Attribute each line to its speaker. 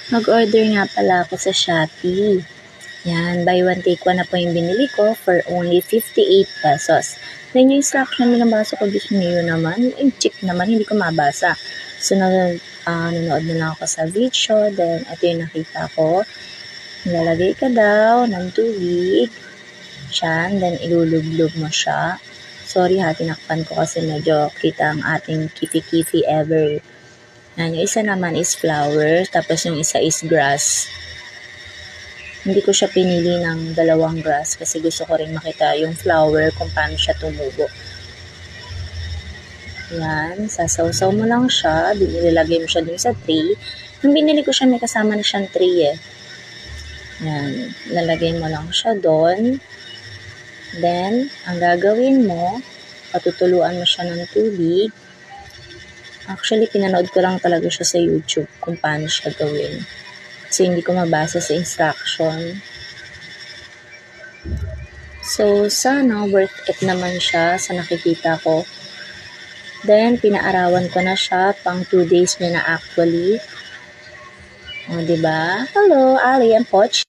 Speaker 1: Mag-order nga pala ako sa Shopee. Yan, buy one take one na po yung binili ko for only 58 pesos. Then yung instruction binabasa ko, gusto niyo naman, yung cheap naman, hindi ko mabasa. So, nanonood na lang ako sa video, then ito yung nakita ko. Nilalagay ka daw ng tubig, siyan, then ilulublog mo siya. Sorry ha, tinakpan ko kasi medyo kita ang ating kifi-kifi ever. Yan, yung isa naman is flower, tapos yung isa is grass. Hindi ko siya pinili ng dalawang grass kasi gusto ko rin makita yung flower kung paano siya tumubo. Yan, sasawsaw mo lang siya, ilalagay mo siya dun sa tray. Nung binili ko siya, may kasama na siyang tray eh. Yan, lalagay mo lang siya doon. Then, ang gagawin mo, patutuluan mo siya ng tubig. Actually, pinanood ko lang talaga siya sa YouTube kung paano siya gawin. Kasi hindi ko mabasa sa instruction. So, sana worth it naman siya sa nakikita ko. Then, pinaarawan ko na siya. Pang 2 days niya na actually. O, diba? Hello, Ali and Poch.